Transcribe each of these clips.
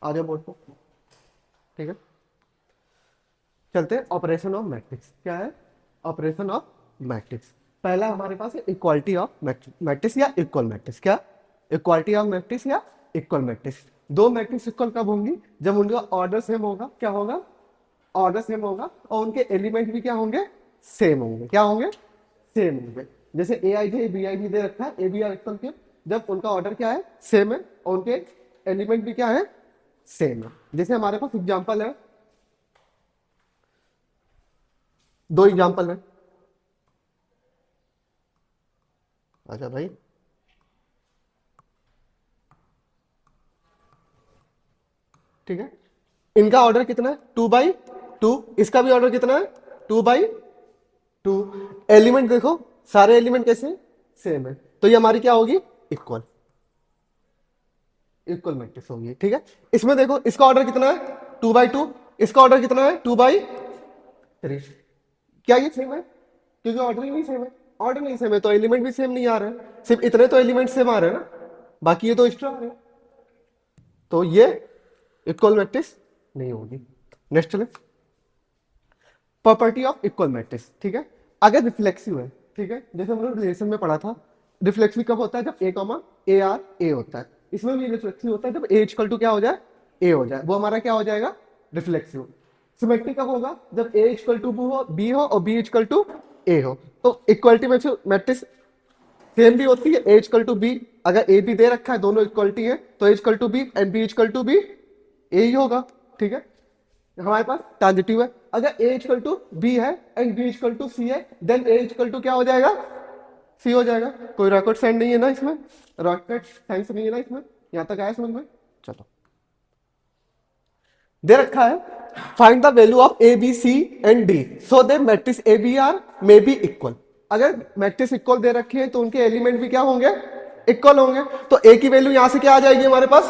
आ जाओ बोर्ड पे। ठीक है, चलते हैं ऑपरेशन ऑफ मैट्रिक्स। क्या है ऑपरेशन ऑफ मैट्रिक्स? पहला हमारे पास है इक्वालिटी ऑफ मैट्रिक्स या इक्वल मैट्रिक्स। क्या इक्वालिटी ऑफ मैट्रिक्स या इक्वल मैट्रिक्स? दो मैट्रिक्स इक्वल कब होंगी? जब उनका ऑर्डर सेम होगा। क्या होगा? ऑर्डर सेम होगा और उनके एलिमेंट भी क्या होंगे? सेम होंगे। क्या होंगे? सेम होंगे। जैसे ए आई जे बी आई जी दे रखा है, ए बी आर इक्वल के, जब उनका ऑर्डर क्या है? सेम है और उनके एलिमेंट भी क्या है? सेम है। जैसे हमारे पास एग्जांपल है, दो एग्जांपल है। अच्छा भाई, ठीक है, इनका ऑर्डर कितना है? 2/2। इसका भी ऑर्डर कितना है? 2/2। एलिमेंट देखो, सारे एलिमेंट कैसे? सेम है। तो ये हमारी क्या होगी? इक्वल, इक्वल मैट्रिक्स होगी। ठीक है, इसमें देखो इसका ऑर्डर कितना है? 2/2। इसका ऑर्डर कितना है? 2/3। क्या ये सेम है? क्योंकि ऑर्डर ही नहीं सेम है। ऑर्डर नहीं सेम है तो एलिमेंट भी सेम नहीं आ रहे हैं, सिर्फ इतने तो एलिमेंट सेम आ रहे हैं ना, बाकी ये तो एक्स्ट्रा आ रहे हैं। तो ये इक्वल मैट्रिक्स नहीं होगी। नेक्स्ट चले, प्रॉपर्टी ऑफ इक्वल मैट्रिक्स। ठीक है, अगर रिफ्लेक्सिव है, ठीक है, जैसे हम लोग रिलेशन में पढ़ा था, रिफ्लेक्सिव कब होता है? जब ए कॉमा ए आर ए होता है। इसमें भी रिफ्लेक्सिव होता है जब ए इक्वल टू क्या हो जाए? ए हो जाए, वो हमारा क्या हो जाएगा? रिफ्लेक्सिव। सिमेट्रिक कब होगा? जब ए इक्वल टू बी हो और बी इक्वल टू ए हो। तो इक्वलिटी मैट्रिक्स सेम भी होती है, ए इक्वल टू बी। अगर ए बी दे रखा है, दोनों इक्वलिटी है, तो A equal to B and B equal to B A ही होगा। ठीक है, हमारे पास ट्रांजिटिव है। अगर ए इक्वल टू बी है and B equal to C है, देन ए इक्वल टू क्या हो जाएगा? सी हो जाएगा। कोई रॉकेट साइंस नहीं है ना इसमें, रॉकेट साइंस नहीं है ना इसमें। यहां तक आया समझ में? चलो, दे रखा है find the value of A B C and D so the matrix A B are may be equal. अगर मैट्रिक्स इक्वल दे रखे हैं तो उनके एलिमेंट भी क्या होंगे? इक्वल होंगे। तो ए की वैल्यू यहां से क्या आ जाएगी हमारे पास?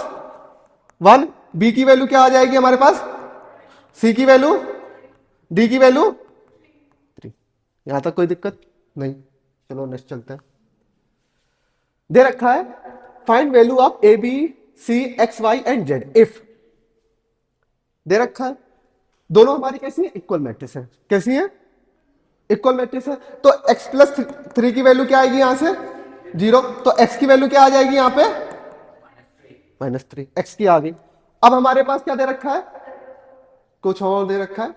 1। बी की वैल्यू क्या आ जाएगी हमारे पास? सी की वैल्यू, डी की वैल्यू 3। यहां तक कोई दिक्कत नहीं। चलो नेक्स्ट चलते हैं। दे रखा है find value of A B C X Y and Z if. दे रखा है दोनों हमारी कैसी है? इक्वल मैट्रिक्स है। कैसी है? इक्वल मैट्रिक्स है। तो x प्लस 3 की वैल्यू क्या आएगी यहां से? 0। तो x की वैल्यू क्या आ जाएगी यहां पे? -3। x की आ गई। अब हमारे पास क्या दे रखा है? कुछ और दे रखा है,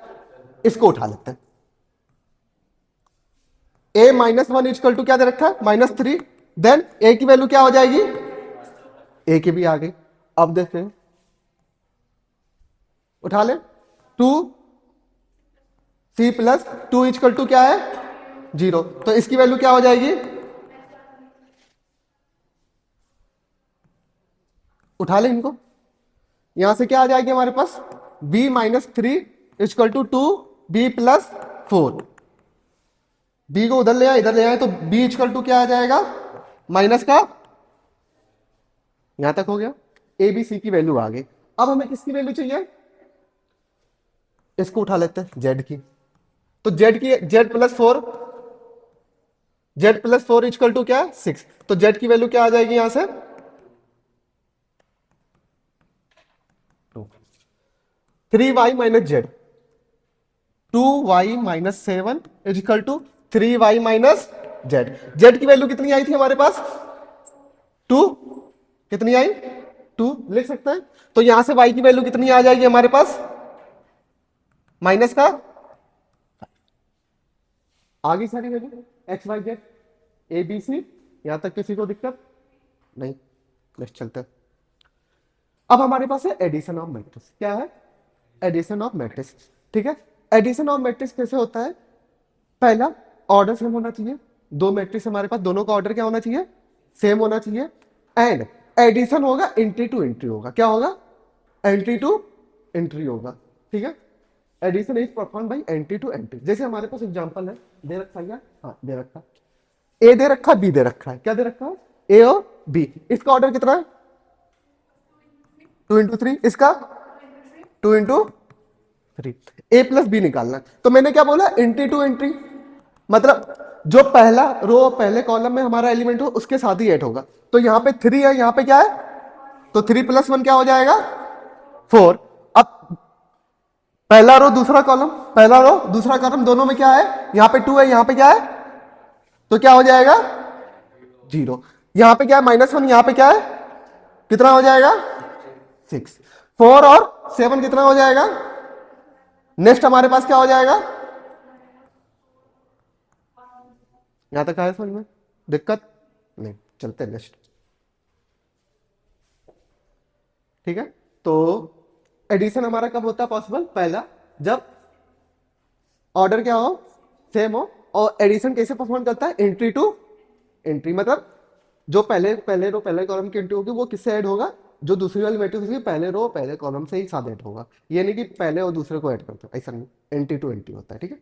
इसको उठा लेते हैं। a -1 इक्वल टू क्या दे रखा है? -3। देन a की वैल्यू क्या हो जाएगी? a की भी आ गई। अब देखते हैं, उठा ले। 2c+2 इक्वल टू क्या है? 0। तो इसकी वैल्यू क्या हो जाएगी? उठा ले इनको। यहां से क्या आ जाएगी हमारे पास? b-3 equal to 2b+4। B को उधर ले आए, इधर ले आए, तो b इक्वल टू क्या आ जाएगा? माइनस का। यहां तक हो गया। ए बी सी की वैल्यू आ गई। अब हमें किसकी वैल्यू चाहिए? इसको उठा लेते हैं, जेड की। तो जेड की, z+4, z+4 इक्वल टू क्या? 6। तो जेड की वैल्यू क्या आ जाएगी यहां से? 3y-z, 2y-7 equal to 3y-z। Z की वैल्यू कितनी आई थी हमारे पास? 2। कितनी आई? 2 लिख सकते हैं। तो यहां से y की वैल्यू कितनी आ जाएगी हमारे पास? माइनस का। आगे सारी value X Y Z A B C. यहां तक किसी को दिक्कत नहीं? नेक्स्ट चलते हैं। अब हमारे पास है एडिशन ऑफ मैट्रिक्स। क्या है? Addition of matrix. ठीक है, एडिशन ऑफ मैट्रिक्स कैसे होता है? पहला, ऑर्डर सेम होना चाहिए। दो मैट्रिक्स हमारे पास, दोनों का ऑर्डर क्या होना चाहिए? सेम होना चाहिए। एंड एडिशन होगा एंट्री टू एंट्री होगा। क्या होगा? एंट्री टू एंट्री होगा। ठीक है, addition is perform by entry to entry. जैसे हमारे पास एग्जांपल है, दे रखा है क्या? हाँ दे रखा, ए दे रखा, बी दे रखा है। क्या दे रखा है? ए और बी। इसका ऑर्डर कितना है? 2 × 3। इसका 2 × 3। ए प्लस बी निकालना है। तो मैंने क्या बोला? एंट्री टू एंट्री, मतलब जो पहला रो पहले कॉलम में हमारा एलिमेंट हो उसके साथ ही ऐड होगा। तो यहाँ पे 3 है, यहाँ पे क्या है? तो 3+1 क्या हो जाएगा? 4। अब पहला रो दूसरा कॉलम, पहला रो दूसरा कॉलम दोनों में क्या है, यहां पे 2 है, यहां पे क्या है, तो क्या हो जाएगा 0। यहां पे क्या है -1, यहां पे क्या है, कितना हो जाएगा 6। 4 और 7 कितना हो जाएगा, नेक्स्ट हमारे पास क्या हो जाएगा, यहां तक आया समझ में, दिक्कत नहीं, चलते नेक्स्ट। ठीक है, तो एडिशन हमारा कब होता है पॉसिबल, पहला जब ऑर्डर क्या हो, सेम हो। और एडिशन कैसे परफॉर्म करता है, एंट्री टू एंट्री, मतलब जो पहले रो पहले कॉलम की एंट्री होगी वो किससे ऐड होगा, जो दूसरी वाली मैट्रिक्स होगी पहले रो पहले कॉलम से ही साथ ऐड होगा। ये नहीं कि पहले और दूसरे को ऐड करते हो, ऐसा नहीं, एंट्री टू एंट्री होता है। ठीक है,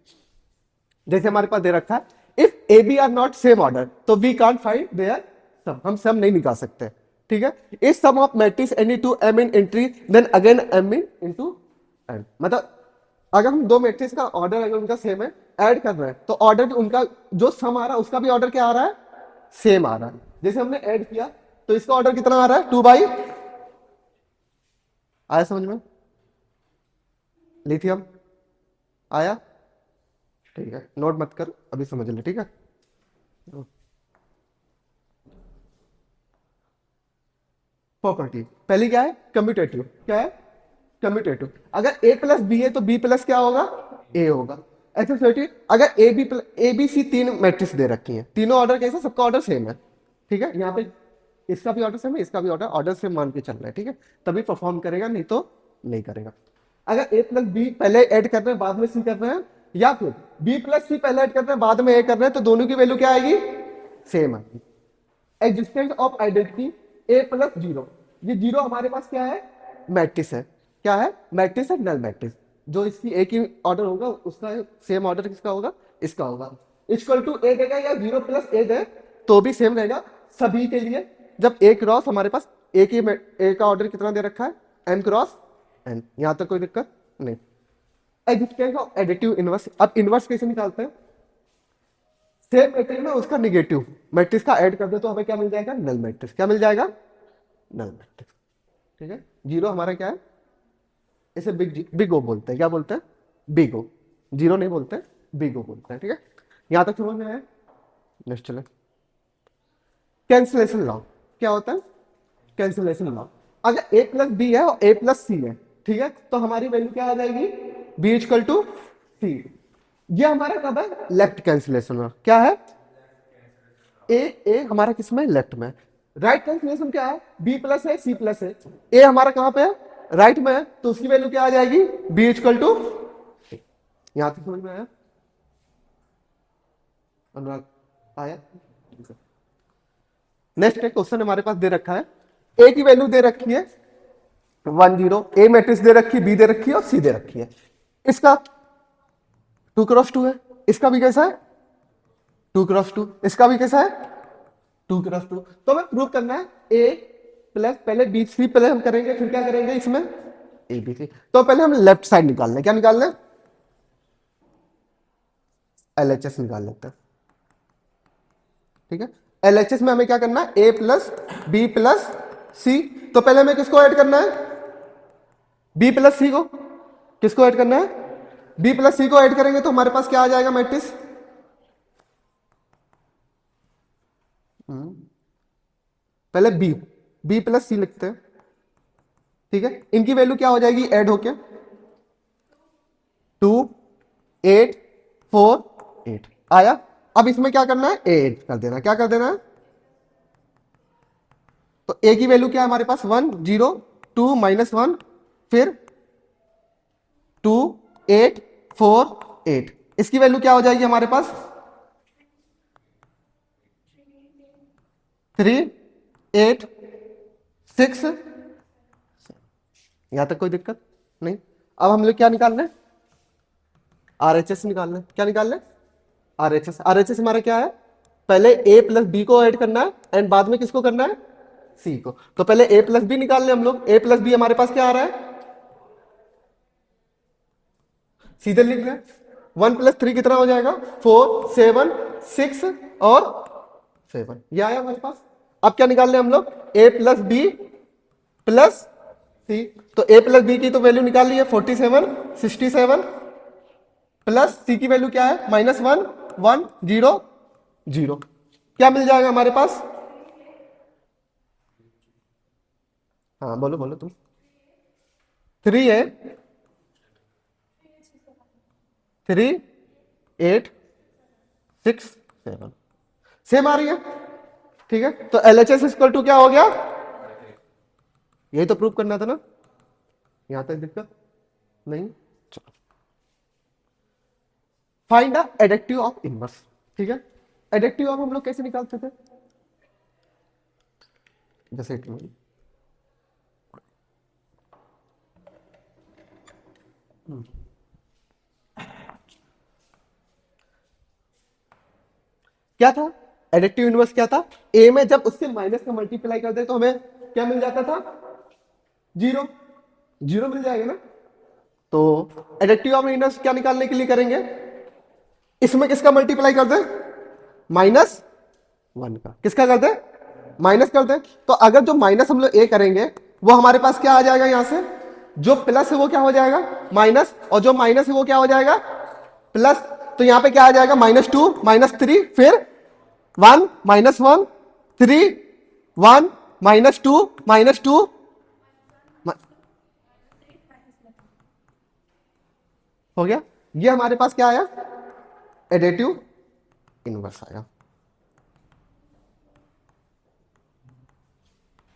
जैसे हमारे पास दे रखा है if A B are not same order, तो we can't find their sum, हम सम नहीं निकाल सकते। ठीक है, इस sum of matrix any two M in entry then again M in into N, मतलब अगर हम दो मैट्रिक्स का ऑर्डर अगर उनका सेम है, ऐड कर रहे हैं, तो ऑर्डर उनका जो सम आ रहा है उसका भी ऑर्डर क्या आ रहा है, सेम आ रहा है। जैसे हमने ऐड किया तो इसका ऑर्डर कितना आ रहा है 2/, आया समझ में, लिथियम आया, ठीक है, नोट मत कर अभी समझ ले। ठीक है, प्रॉपर्टी पहली क्या है, कम्यूटेटिव, क्या है कम्यूटेटिव, अगर ए प्लस बी है तो बी प्लस क्या होगा, ए होगा। एक्सेसिबिलिटी, अगर ए बी सी तीन मैट्रिक्स दे रखी हैं, तीनों ऑर्डर कैसे, सबका ऑर्डर सेम है। ठीक है, यहाँ पे इसका भी ऑर्डर सेम है, इसका भी ऑर्डर सेम मान के चल रहा है। ठीक है, तभी परफॉर्म करेगा, नहीं तो नहीं करेगा। अगर ए प्लस बी पहले ऐड कर रहे हैं बाद में सी कर रहे हैं, या फिर बी प्लस सी पहले ऐड कर रहे हैं बाद में ए कर रहे हैं, तो दोनों की वैल्यू क्या आएगी, सेम आएगी। Existence of identity A plus 0, ये 0 हमारे पास क्या है, मैट्रिक्स है, क्या है मैट्रिक्स है, नल मैट्रिक्स, जो इसकी एक ही ऑर्डर होगा उसका सेम ऑर्डर किसका होगा, इसका होगा। इक्वल टू ए देगा या 0 प्लस ए दे तो भी सेम रहेगा सभी के लिए। जब ए क्रॉस हमारे पास एक ही ए का ऑर्डर कितना दे रखा है, एम क्रॉस एन, यहां तक कोई दिक्कत नहीं। एग्जिस्टेंस ऑफ एडिटिव इनवर्स, अब इनवर्स कैसे निकालते हैं, सेम मैट्रिक्स में उसका निगेटिव मैट्रिक्स का ऐड कर दे तो हमें क्या मिल जाएगा, नल मैट्रिक्स, क्या मिल जाएगा, नल मैट्रिक्स। ठीक है, 0 हमारा क्या है, इसे बिग ओ बोलते हैं, क्या बोलते हैं, बिग ओ, 0 नहीं बोलते, बिग ओ बोलते हैं। ठीक है, यहां तक समझ में आया, नेक्स्ट चले। कैंसिलेशन लॉ क्या होता है, कैंसिलेशन लॉ, अगर ए प्लस बी है और ए प्लस सी है, ठीक है, तो हमारी वैल्यू क्या आ जाएगी, बी इक्वल टू सी। ये हमारा कब है, लेफ्ट कैंसिलेशन लॉ, क्या है, ए हमारा किस में, लेफ्ट में। राइट कैंसिलेशन क्या है, बी प्लस है सी प्लस है, ए हमारा कहां पे है, राइट में है, तो उसकी वैल्यू क्या आ जाएगी, बी इक्वल टू, यहां तक समझ में आया, अनुराग आया। नेक्स्ट एक क्वेश्चन हमारे पास दे रखा है, ए की वैल्यू दे रखी है 1 0, ए मैट्रिक्स दे रखी है, बी दे रखी है और सी दे रखी है, इसका 2 क्रॉस 2 है, इसका भी कैसा है 2 क्रॉस 2, इसका भी कैसा है 2 क्रॉस 2। तो हमें प्रूव करना है ए प्लस, पहले बी सी पहले हम करेंगे, फिर क्या करेंगे इसमें ए बी सी। तो पहले हम लेफ्ट साइड निकालना है, क्या निकालना है, एलएचएस निकाल लेते हैं। ठीक है, एलएचएस में हमें क्या करना है, ए प्लस बी प्लस सी, तो पहले हमें किसको ऐड करना है, बी प्लस सी को, किसको ऐड करना है, बी प्लस सी को ऐड करेंगे तो हमारे पास क्या आ जाएगा मैट्रिक्स, पहले बी प्लस सी लिखते हैं। ठीक है, इनकी वैल्यू क्या हो जाएगी ऐड होके, 2 8 4 8 आया। अब इसमें क्या करना है, ए कर देना, क्या कर देना है, तो ए की वैल्यू क्या है हमारे पास 1 0 2 -1, फिर 2 8 4 8, इसकी वैल्यू क्या हो जाएगी हमारे पास 3 8 6, यहां तक कोई दिक्कत नहीं। अब हम लोग क्या निकालना है, आरएचएस निकालना है, क्या निकालना है, आरएचएस। आरएचएस हमारा क्या है, पहले ए प्लस बी को ऐड करना है एंड बाद में किसको करना है, सी को। तो पहले ए प्लस बी निकाल लें हम लोग, ए प्लस बी हमारे पास क्या आ रहा है, सीधे लिख रहे हैं 1 + 3 कितना हो जाएगा 4 7 6 और 7, ये आया हमारे पास। अब क्या निकाल लें हम लोग, ए प्लस बी प्लस सी, तो ए प्लस बी की तो वैल्यू निकाल ली है 47, 67 प्लस सी की वैल्यू क्या है -1, 1, 0, 0। क्या मिल जाएगा हमारे पास? हाँ बोलो बोलो तुम। 3 है, 3, 8, 6, 7 सेम आ रही है। ठीक है, तो L H S equal to क्या हो गया? यही तो प्रूव करना था ना, यहां तक दिक्कत नहीं। चलो, find the addictive of inverse. ठीक है, एडेक्टिव ऑफ हम लोग कैसे निकालते थे? जैसे इट मीन क्या था? एडिटिव इनवर्स क्या था? ए में जब उससे माइनस का मल्टीप्लाई करते तो हमें क्या मिल जाता था? 0, 0 मिल जाएगा ना। तो एडिटिव ऑफ इनवर्स क्या निकालने के लिए करेंगे? इसमें किसका मल्टीप्लाई कर दे? -1 का। किसका कर दे? माइनस कर दे। तो अगर जो माइनस हम लोग ए करेंगे वो हमारे पास क्या आ जाएगा? यहां से जो प्लस है वो क्या हो जाएगा? माइनस, और जो माइनस है वो क्या हो जाएगा? प्लस। तो यहां पे क्या आ जाएगा? -2, -3, फिर 1, -1, 3, 1, -2, -2 हो गया। ये हमारे पास क्या आया? एडेटिव इनवर्स आया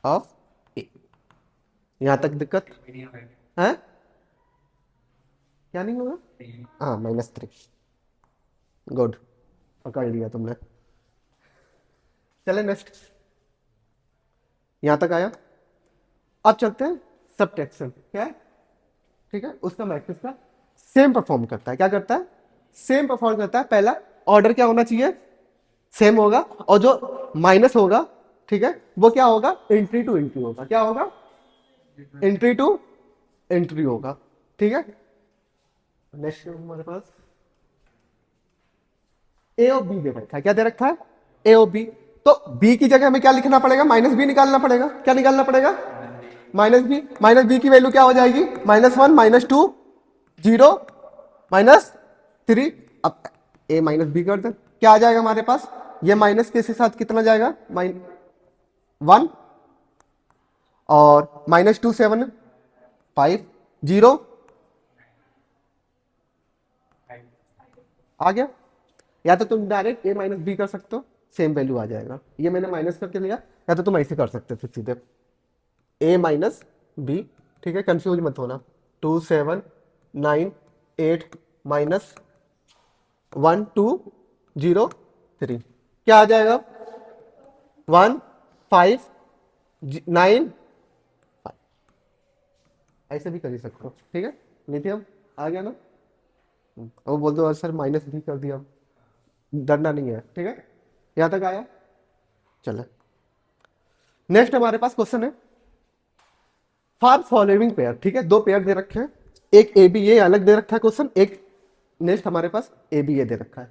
ऑफ ए। यहां तक दिक्कत है? क्या नहीं होगा? हाँ -3। गुड, पकड़ लिया तुमने। चले नेक्स्ट, यहां तक आया। अब चलते हैं सबट्रैक्शन। क्या है? ठीक है, उसका मैट्रिक्स का सेम परफॉर्म करता है। क्या करता है? सेम परफॉर्म करता है। पहला ऑर्डर क्या होना चाहिए? सेम होगा, और जो माइनस होगा, ठीक है, वो क्या होगा? एंट्री टू एंट्री होगा। क्या होगा? एंट्री टू एंट्री होगा। ठीक है, नेक्स्ट हमारे पास ए और बी दे रखा है। क्या दे रखा है? ए और बी। तो बी की जगह हमें क्या लिखना पड़ेगा? -b निकालना पड़ेगा। क्या निकालना पड़ेगा? -b। -b की वैल्यू क्या हो जाएगी? -1, -2, 0, -3। अब a -b कर दे, क्या आ जाएगा हमारे पास? ये माइनस के साथ कितना जाएगा? 1, और -2, 7, 5, 0 आ गया। या तो तुम डायरेक्ट a -b कर सकते हो, सेम वैल्यू आ जाएगा। ये मैंने माइनस करके लिया, या तो तुम ऐसे कर सकते हो सीधे a -b। ठीक है, कंफ्यूज मत होना। 2, 7, 9, 8 -1, 2, 0, 3 क्या आ जाएगा? 1, 5, 9, ऐसे भी कर ही सकते हो। ठीक है, लिथियम आ गया ना। वो बोल दो सर -b कर दिया, डरना नहीं है। ठीक है, यहां तक आया। चलो, नेक्स्ट हमारे पास क्वेश्चन है फॉर फॉलोइंग पेयर। ठीक है, दो पेयर दे रखे हैं, एक ए बी ए अलग दे रखा है क्वेश्चन, एक नेक्स्ट हमारे पास ए बी ए दे रखा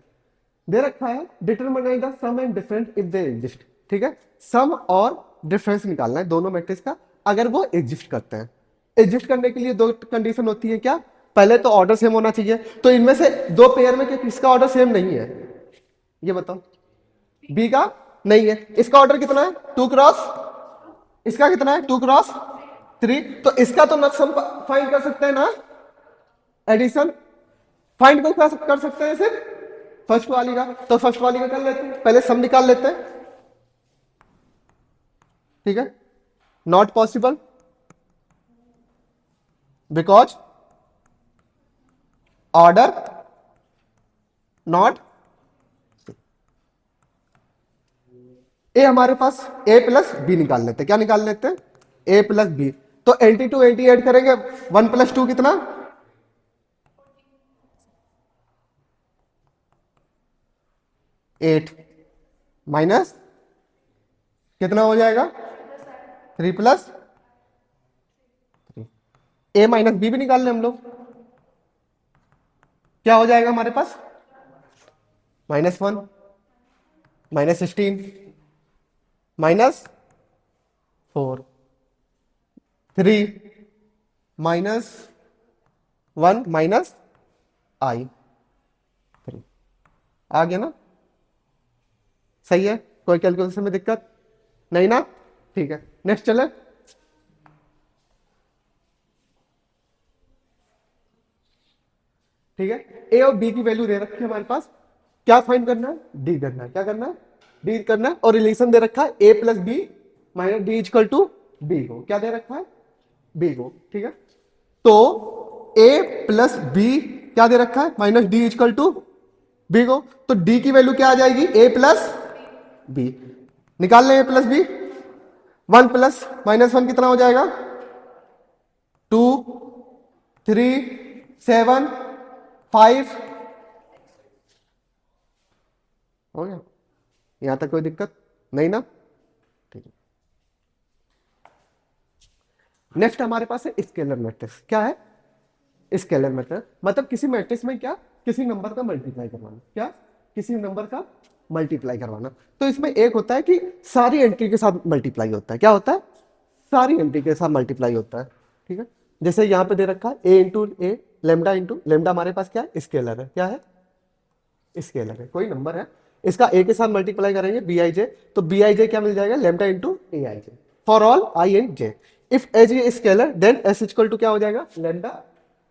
है determine the sum and difference if they exist. ठीक है, सम और डिफरेंस निकालना है दोनों मैट्रिक्स का, अगर वो एग्जिस्ट करते हैं। एग्जिस्ट करने के लिए दो कंडीशन होती है। क्या? पहले तो ऑर्डर सेम होना चाहिए। तो इनमें से दो पेयर में किसका ऑर्डर सेम नहीं है? ये बताओ। बी का नहीं है। इसका ऑर्डर कितना है? 2 क्रॉस, इसका कितना है? 2 क्रॉस 3। तो इसका तो सम फाइंड कर सकते हैं ना, एडिशन फाइंड कर सकते हैं सिर्फ फर्स्ट वाली का। तो फर्स्ट वाली का कर लेते हैं, पहले सम निकाल लेते हैं। ठीक है, not possible because order not. A हमारे पास ए प्लस बी निकाल लेते हैं। क्या निकाल लेते हैं? ए प्लस बी। तो 82 80 ऐड करेंगे, 1 + 2 कितना? 8 माइनस कितना हो जाएगा? 3 + 3। ए माइनस बी भी निकाल लें हम लोग, क्या हो जाएगा हमारे पास? -1, -16, -4, 3, -1 माइनस i 3 आ गया ना? सही है, कोई कैलकुलेशन में दिक्कत नहीं ना? ठीक है, नेक्स्ट चले। ठीक है, ए और बी की वैल्यू दे रखी है हमारे पास, क्या फाइंड करना है? डी करना है। क्या करना है? डी करना है। और रिलेशन दे रखा है A plus B minus D equal to B को, क्या दे रखा है? बी को। ठीक है, तो ए प्लस बी क्या दे रखा है? Minus D equal to B को। तो डी की वैल्यू क्या आ जाएगी? A plus B. निकाल लें ए प्लस बी। 1 प्लस -1 कितना हो जाएगा? 2 3 7 5 हो गया। यहां तक कोई दिक्कत नहीं ना? ठीक है, नेक्स्ट हमारे पास है स्केलर मैट्रिक्स। क्या है? स्केलर मैट्रिक्स मतलब किसी मैट्रिक्स में क्या, किसी नंबर का मल्टीप्लाई करवाना। क्या? किसी नंबर का मल्टीप्लाई करवाना। तो इसमें एक होता है कि सारी एंट्री के साथ मल्टीप्लाई होता है। क्या होता है? सारी एंट्री के साथ मल्टीप्लाई होता है। ठीक है, जैसे यहां पे दे रखा है ए इंटू ए लेमडा इंटू लेमडा, हमारे पास क्या है? स्केलर है। क्या है? स्केलर है, कोई नंबर है, इसका ए के साथ मल्टीप्लाई करेंगे बी आई जे, तो बी आई जे क्या मिल जाएगा? Lambda into A I J for all I and J. If as a scalar then S equal to क्या हो जाएगा? लेमडा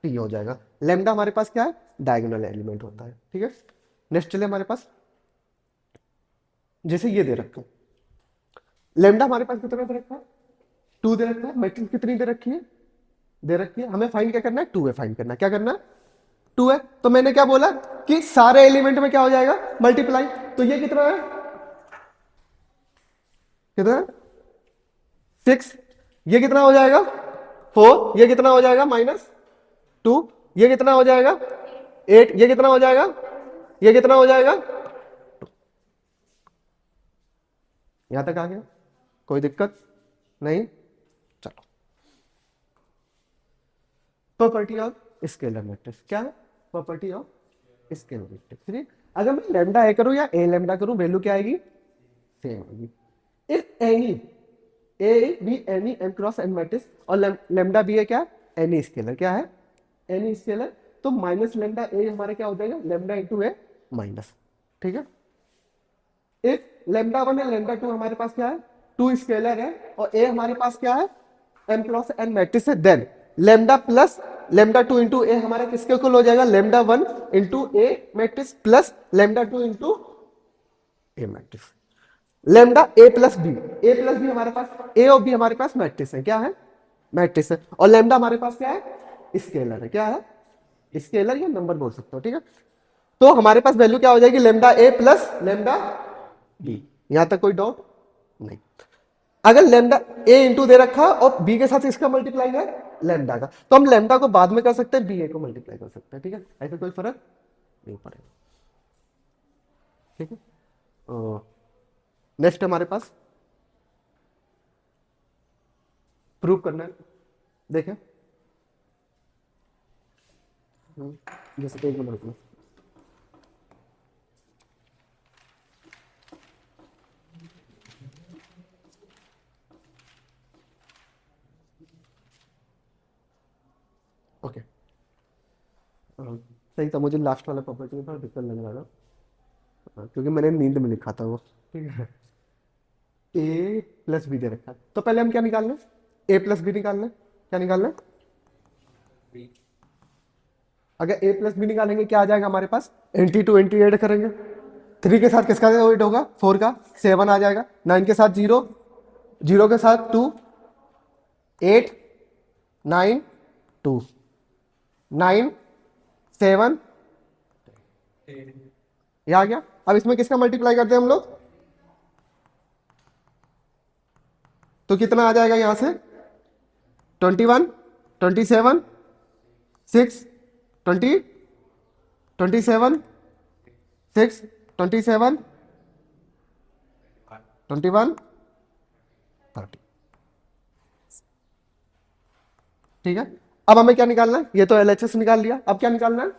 टी हो जाएगा। लेमडा हमारे पास क्या है? डायगोनल एलिमेंट होता है। ठीक है, नेक्स्ट चले हमारे पास, जैसे ये दे रखा है लेमडा हमारे पास कितना दे रखा है? 2 दे रखा है। मैट्रिक्स कितनी दे रखी है? दे रखी है। हमें फाइंड क्या करना है? 2 है फाइंड करना है। क्या करना है? 2 है। तो मैंने क्या बोला कि सारे एलिमेंट में क्या हो जाएगा? मल्टीप्लाई। तो ये कितना है? कितना है? 6। ये कितना हो जाएगा? 4। ये कितना हो जाएगा? -2। ये कितना हो जाएगा? 8। ये कितना हो जाएगा? ये कितना हो जाएगा? यहां तक आ गया? कोई दिक्कत नहीं? चलो, प्रॉपर्टी ऑफ स्केलर मैट्रिक्स। क्या है? Property of scalar matrix. ठीक है, अगर मैं लेमडा ए करूं या ए लेमडा करूं, वैल्यू क्या आएगी? सेम आएगी। If any A B any M cross N matrix और लेमडा बी है क्या? Any scalar. क्या है? Any scalar. तो माइनस लेमडा ए हमारे क्या हो जाएगा? Lambda into A minus. ठीक है, इफ लेमडा 1 है लेमडा 2 हमारे पास क्या है? 2 स्केलर है और ए हमारे पास क्या है? एम क्रॉस एन मैट्रिक्स है। Then lambda plus lambda 2 into A हमारा किसके इक्वल हो जाएगा? Lambda 1 into A matrix plus lambda 2 into A matrix. Lambda A plus B हमारे पास, ए और बी हमारे पास मैट्रिक्स है। क्या है? मैट्रिक्स है। और लेमडा हमारे पास क्या है? स्केलर है। क्या है? स्केलर या नंबर बोल सकते हो। ठीक है, तो हमारे पास वैल्यू क्या हो जाएगी? Lambda A plus lambda B. यहां तक कोई डाउट नहीं? अगर लेमडा ए इंटू दे रखा और बी के साथ इसका मल्टीप्लाई है लेमडा का, तो हम लेमडा को बाद में कर सकते हैं, बी ए को मल्टीप्लाई कर सकते हैं। ठीक है, ऐसा कोई फर्क नहीं पड़ेगा। ठीक है, नेक्स्ट हमारे पास प्रूव करना है। देखें, जैसे एक मिनट में ओके, सही था। मुझे लास्ट वाला प्रॉपर्टी में थोड़ा दिक्कत लग रहा था, क्योंकि मैंने नींद में लिखा था वो। ठीक है, ए प्लस बी दे रखा है, तो पहले हम क्या निकाल लें? ए प्लस बी निकाल लें। क्या निकाल लें? अगर ए प्लस बी निकालेंगे क्या आ जाएगा हमारे पास? एंटी टू एंटी ऐड करेंगे। 3 के साथ किसका ऐड होगा? 4 का। 7 आ जाएगा। 9 के साथ 0, 0 के साथ 2, 8 9 2 9 7 ये आ गया। अब इसमें किसका मल्टीप्लाई करते हैं हम लोग? तो कितना आ जाएगा यहां से? 21 27 6 20 27 6 27 21 30। ठीक है, अब हमें क्या निकालना है? ये तो एलएचएस निकाल लिया, अब क्या निकालना है?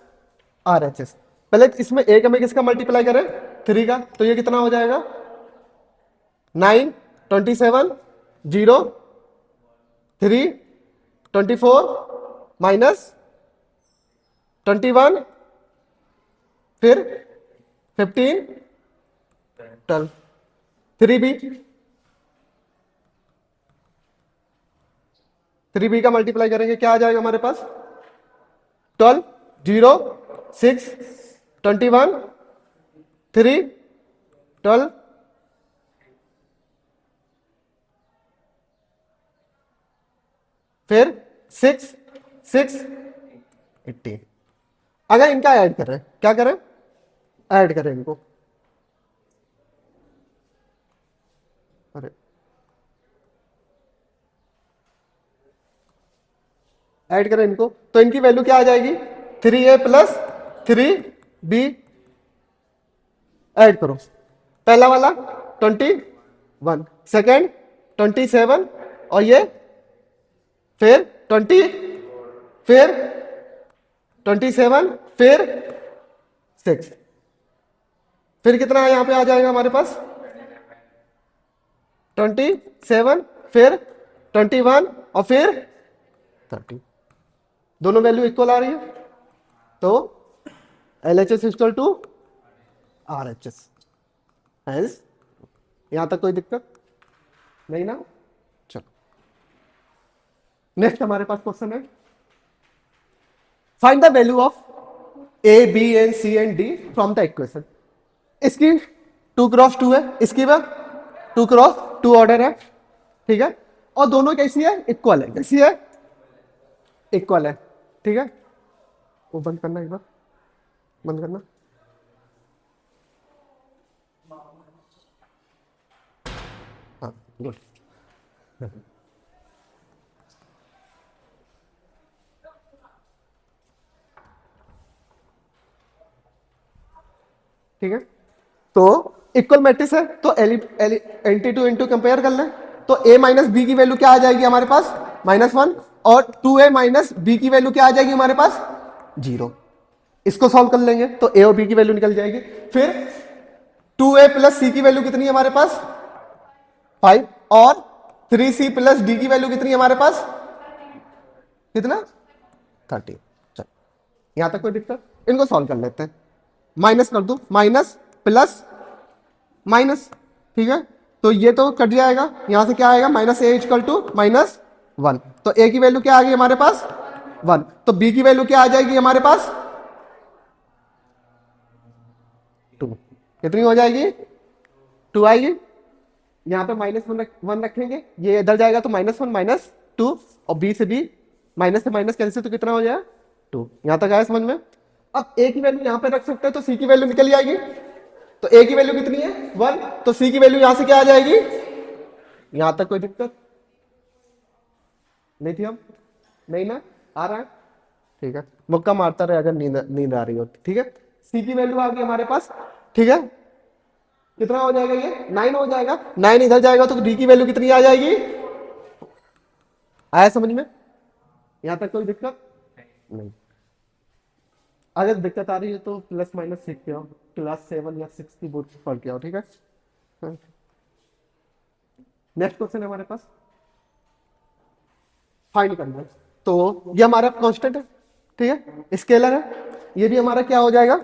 आरएचएस। पहले इसमें एक हमें किसका मल्टीप्लाई करें? 3 का, तो ये कितना हो जाएगा? 9 27 0 3 24 -21, फिर 15, 12, 3b का मल्टीप्लाई करेंगे क्या आ जाएगा हमारे पास? 12, 0, 6, 21, 3, 12, फिर 6, 6, 18। अगर इनका ऐड करें, क्या करें? ऐड करें इनको। अरे ऐड करें इनको तो इनकी वैल्यू क्या आ जाएगी? 3a plus 3b। ऐड करो। पहला वाला 21, सेकेंड 27, और ये फिर 20, फिर 27, फिर 6, फिर कितना यहां पे आ जाएगा हमारे पास? 27, फिर 21, और फिर 30। दोनों वैल्यू इक्वल आ रही है, तो LHS equal to RHS। Hence यहां तक कोई दिक्कत नहीं ना? चलो नेक्स्ट हमारे पास क्वेश्चन है, find the value of A, B and C and D from the equation. इसकी 2x2 है, इसकी वह 2x2 ऑर्डर है, ठीक है, और दोनों कैसी है? इक्वल है। कैसी है? इक्वल है, ठीक है। वो बंद करना, एक बार बंद करना। हाँ गुड। ठीक है, तो इक्वल मैट्रिक्स है तो एंटी टू इंटू कंपेयर कर लें, तो a माइनस बी की वैल्यू क्या आ जाएगी हमारे पास? -1, और 2a माइनस बी की वैल्यू क्या आ जाएगी हमारे पास? 0। इसको सॉल्व कर लेंगे तो a और b की वैल्यू निकल जाएगी। फिर 2a प्लस सी की वैल्यू कितनी है हमारे पास? 5, और 3c प्लस डी की वैल्यू कितनी है हमारे पास? कितना? 30। चल यहां तक कोई दिक्कत? इनको सॉल्व कर लेते हैं। माइनस कर दो, माइनस प्लस माइनस, ठीक है, तो ये तो कट जाएगा, यहां से क्या आएगा? -a इक्वल टू -1, तो a की वैल्यू क्या आ गई हमारे पास? 1, तो b की वैल्यू क्या आ जाएगी हमारे पास? 2। कितनी हो जाएगी? 2 आएगी। यहां पे -1 रखेंगे, ये इधर जाएगा तो -1, -2, और b से b माइनस से माइनस कैंसिल, तो कितना हो जाएगा? 2। यहां तक आया समझ में? अब a की वैल्यू यहां पे रख सकते हैं तो c की वैल्यू निकल जाएगी, तो a की वैल्यू कितनी है? 1, तो c की वैल्यू यहां से क्या आ जाएगी? यहां तक कोई दिक्कत नहीं थी? हम नहीं ना आ रहा है? ठीक है, मुक्का मारता रहे अगर नींद नींद आ रही हो, ठीक है। c की वैल्यू आ गई हमारे पास, ठीक है, कितना हो जाएगा? ये 9 हो जाएगा। 9 इधर जाएगा तो d की वैल्यू कितनी आ जाएगी? आया समझ में? यहां तक कोई दिक्कत नहीं। अगर दिक्कत आ रही है तो प्लस माइनस सीख के आओ, क्लास 7 या 6 की बोर्ड पढ़ के आओ, ठीक है। नेक्स्ट क्वेश्चन है हमारे पास, फाइंड करना है। तो ये हमारा कांस्टेंट है, ठीक है, स्केलर है, ये भी हमारा क्या हो जाएगा?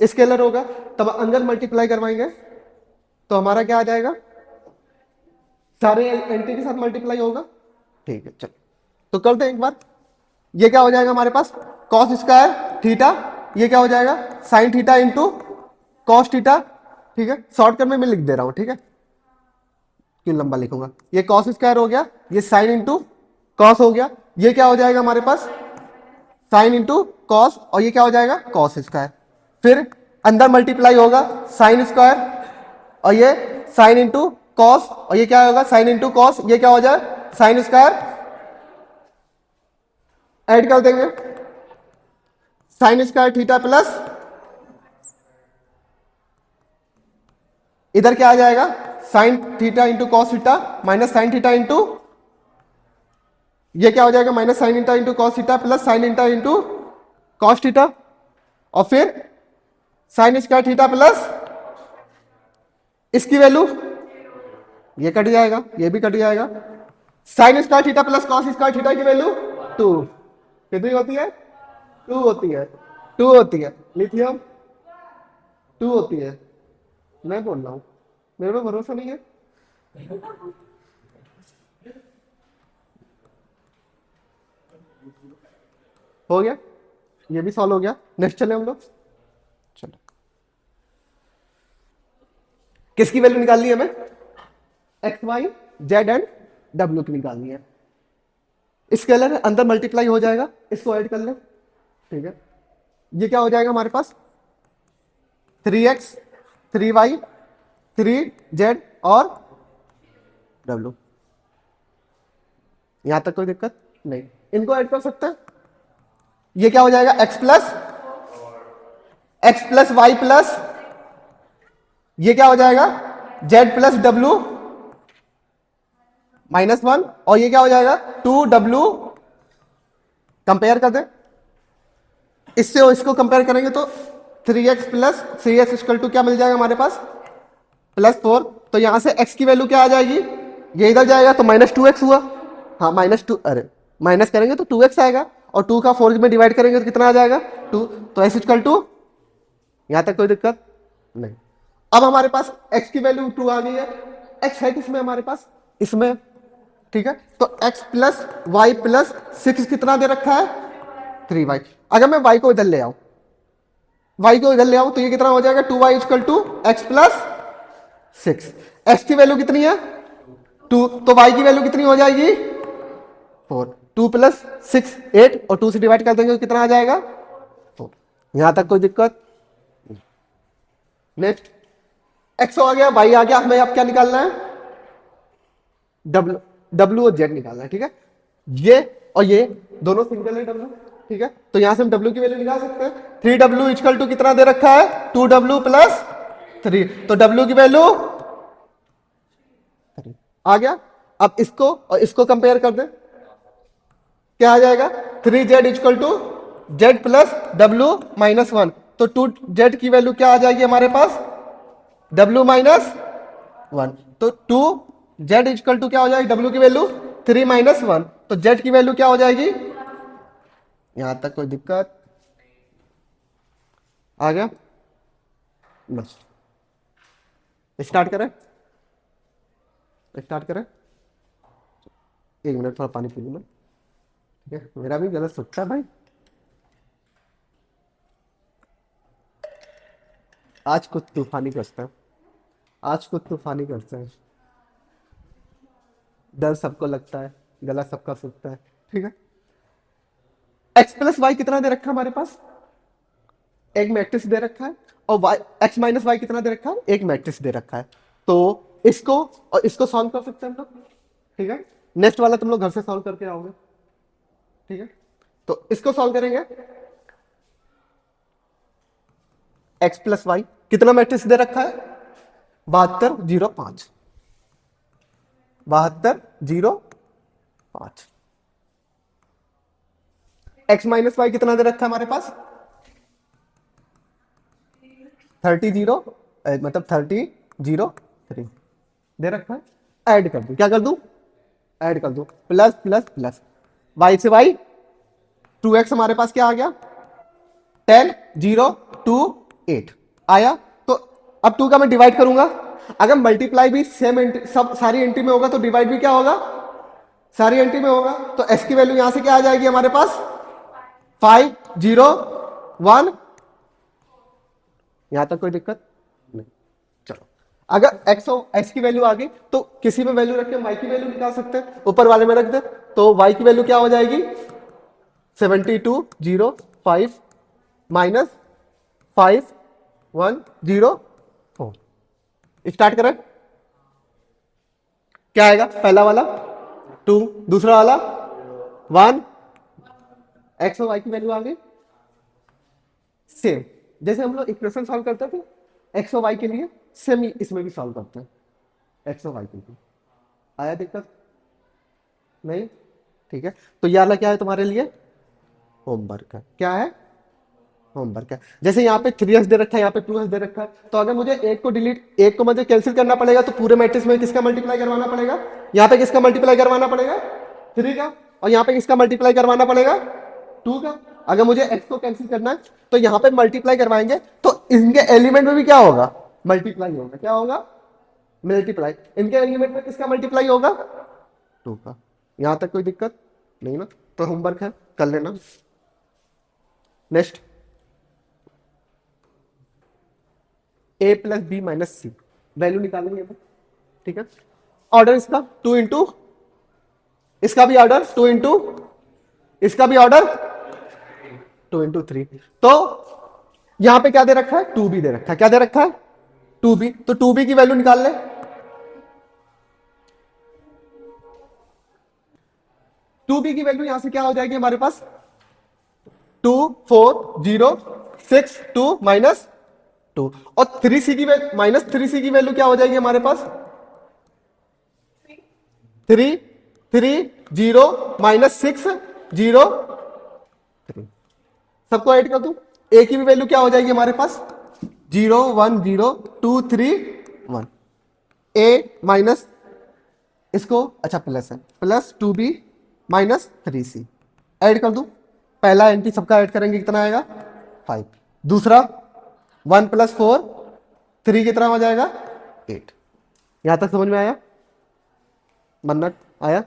स्केलर होगा। तब अंदर मल्टीप्लाई करवाएंगे तो हमारा क्या आ जाएगा? सारे एंटी के साथ मल्टीप्लाई होगा, ठीक है। चलो तो करते हैं एक बार। ये क्या हो जाएगा हमारे पास? कॉस स्क्वायर थीटा, ये क्या हो जाएगा? Sine theta into cos theta, ठीक है। शॉर्टकट में मैं लिख दे रहा हूं, ठीक है, क्यों लंबा लिखूंगा। ये कॉस स्क्वायर हो गया, ये साइन इंटू कॉस हो गया, ये क्या हो जाएगा हमारे पास? साइन इंटू कॉस, और ये क्या हो जाएगा? Cos square. फिर अंदर मल्टीप्लाई होगा साइन स्क्वायर, और ये साइन इंटू कॉस, और ये क्या होगा? साइन इंटू कॉस, ये क्या हो जाए? Sine square. ऐड कर देंगे साइन स्क्वायर थीटा प्लस, इधर क्या आ जाएगा? Sine theta into cos theta minus sine theta into, ये क्या हो जाएगा? Minus sine theta into cos theta plus sine theta into cos theta, और फिर साइन स्क्वायर थीटा प्लस इसकी वैल्यू, ये कट जाएगा, ये भी कट जाएगा। Sine square theta plus cos square theta की वैल्यू 2, कितनी होती है? 2 होती है, 2 होती है। लिथियम 2 होती है। मैं बोल रहा हूँ, मेरे पे भरोसा नहीं है। हो गया, ये भी सॉल्व हो गया। नेक्स्ट चले हम लोग। चलो, किसकी वैल्यू निकालनी है हमें? X Y Z and W की निकालनी है। स्केलर है, अंदर मल्टीप्लाई हो जाएगा, इसको ऐड कर ले। ठीक है, ये क्या हो जाएगा हमारे पास? 3x 3y 3z और डब्ल्यू। यहां तक कोई दिक्कत नहीं, इनको ऐड कर सकते हैं। ये क्या हो जाएगा? एक्स प्लस वाई प्लस, ये क्या हो जाएगा? जेड प्लस डब्ल्यू -1, और ये क्या हो जाएगा? 2w। कंपेयर कर दे, इससे और इसको कंपेयर करेंगे तो 3x plus 3x equal to क्या मिल जाएगा हमारे पास? +4। तो यहां से x की वैल्यू क्या आ जाएगी? ये इधर जाएगा तो -2x हुआ। हाँ -2, अरे माइनस करेंगे तो 2x आएगा, और 2 का 4 में डिवाइड करेंगे तो कितना आ जाएगा? 2। तो x इक्वल टू, यहां तक कोई दिक्कत नहीं। अब हमारे पास x की वैल्यू 2 आ गई है। x है किसमें हमारे पास? इसमें। ठीक है, तो x प्लस वाई प्लस 6 कितना दे रखा है? 3y। अगर मैं y को इधर ले आऊं, y को इधर ले आऊं तो ये कितना हो जाएगा? 2y equal to X plus 6। x की वैल्यू कितनी है? 2, तो y की वैल्यू कितनी हो जाएगी? 4। 2 प्लस 6 8, और 2 से डिवाइड कर देंगे तो कितना आ जाएगा? 4। यहां तक कोई दिक्कत? नेक्स्ट, x आ गया, y आ गया, हमें अब क्या निकालना है? W और Z निकालना है। ठीक है, ये और ये दोनों सिंगल है W। ठीक है, तो यहां से हम W की वैल्यू निकाल सकते हैं। 3w इक्वल टू कितना दे रखा है? 2w प्लस 3, तो W की वैल्यू 3 आ गया। अब इसको और इसको कंपेयर कर दे, क्या आ जाएगा? 3z equal to Z plus W -1, तो 2z की वैल्यू क्या आ जाएगी हमारे पास? w -1, तो 2z इक्वल टू क्या हो जाएगी? w की वैल्यू 3 -1, तो z की वैल्यू क्या हो जाएगी? यहां तक कोई दिक्कत? आ गया, बस स्टार्ट करें। स्टार्ट करें, 1 मिनट थोड़ा पानी पी लूं मैं। ठीक है, मेरा भी गलत सोचता है भाई। आज कुछ तूफानी करता है, आज कुछ तूफानी करते हैं। डर सबको लगता है, गला सबका सूखता है। ठीक है, एक्स प्लस वाई कितना दे रखा है हमारे पास? एक मैट्रिक्स दे रखा है, और वाई एक्स माइनस वाई कितना दे रखा है? एक मैट्रिक्स दे रखा है। तो इसको और इसको सॉल्व कर सकते हैं हम लोग। ठीक है, नेक्स्ट वाला तुम लोग घर से सॉल्व करके आओगे। ठीक है, तो इसको सॉल्व करेंगे। एक्स प्लस वाई कितना मैट्रिक्स दे रखा है? 72 0 5, 72 0 5। एक्स माइनस वाई कितना दे रखा है हमारे पास? 30 0, मतलब 30 0 3 दे रखा है। ऐड कर दू, क्या कर दू? ऐड कर दू, प्लस प्लस प्लस, वाई से वाई 2x हमारे पास क्या आ गया? 10 0 2 8 आया। तो अब 2 का मैं डिवाइड करूंगा। अगर मल्टीप्लाई भी सेम सब सारी एंट्री में होगा तो डिवाइड भी क्या होगा? सारी एंट्री में होगा। तो s की वैल्यू यहां से क्या आ जाएगी हमारे पास? 5 0 1। यहां तक कोई दिक्कत नहीं। चलो, अगर x की वैल्यू आ गई तो किसी में वैल्यू रख के y की वैल्यू निकाल सकते हैं, ऊपर वाले में रख दे तो y की वैल्यू क्या हो जाएगी? 72 0 5 माइनस 5 1 0 4। स्टार्ट करें, क्या आएगा? पहला वाला 2, दूसरा वाला 1। एक्स और वाई की वैल्यू आ गई सेम, जैसे हम लोग इक्वेशन सॉल्व करते थे एक्स और वाई के लिए, सेम इसमें भी सॉल्व करते हैं एक्स और वाई के लिए। आया दिक्कत? नहीं? ठीक है, तो ये वाला क्या है तुम्हारे लिए? होमवर्क है। क्या है? होमवर्क है। जैसे यहाँ पे 3x दे रखा है, यहाँ पे 2x दे रखा है, तो अगर मुझे एक को डिलीट, एक को मुझे कैंसिल करना पड़ेगा, तो पूरे मैट्रिक्स में किसका मल्टीप्लाई करवाना पड़ेगा? यहाँ पे किसका मल्टीप्लाई करवाना पड़ेगा? 3 का, और यहाँ पे किसका मल्टीप्लाई करवाना पड़ेगा? 2 का। अगर मुझे x को कैंसिल करना है तो यहाँ पे मल्टीप्लाई करवाएंगे तो इनके एलिमेंट में भी क्या होगा, मल्टीप्लाई होगा। क्या होगा, मल्टीप्लाई। इनके एलिमेंट में किसका मल्टीप्लाई होगा, 2 का। यहां तक कोई दिक्कत नहीं ना, तो होमवर्क है कर लेना। Next, a plus B minus C, value निकालेंगे तो, ठीक है। ऑर्डर इसका 2 इंटू, इसका भी ऑर्डर 2 इंटू, इसका भी ऑर्डर 2 इंटू 3। तो यहां पे क्या दे रखा है, 2b दे रखा है। क्या दे रखा है, 2b। तो 2b की वैल्यू निकाल ले। 2b की वैल्यू यहां से क्या हो जाएगी हमारे पास, 2 4 0 6 2 माइनस 2। और 3c की वैल्यू, माइनस 3c की वैल्यू क्या हो जाएगी हमारे पास, 3 3 0 माइनस 6 0 3। सबको ऐड कर दूं, ए की भी वैल्यू क्या हो जाएगी हमारे पास, 0 1 0 2 3 1। ए माइनस, इसको अच्छा प्लस है, plus 2b minus 3c। Add कर दूं, पहला एंटी सबका ऐड करेंगे कितना आएगा, 5। दूसरा 1 प्लस 4 3 कितना हो जाएगा, 8। यहां तक समझ में आया, मन्नत आया,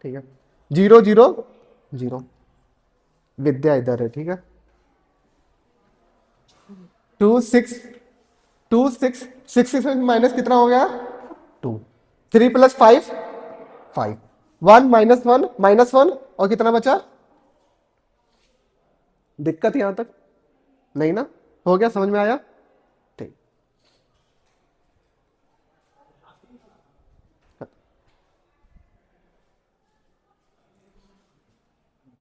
ठीक है। 0 0 0, विद्या इधर है, ठीक है। 2 6 2 6 6 6 में माइनस कितना हो गया, 2। 3 प्लस 5 5, 1 माइनस 1 माइनस 1, और कितना बचा, दिक्कत यहां तक नहीं ना, हो गया, समझ में आया, ठीक।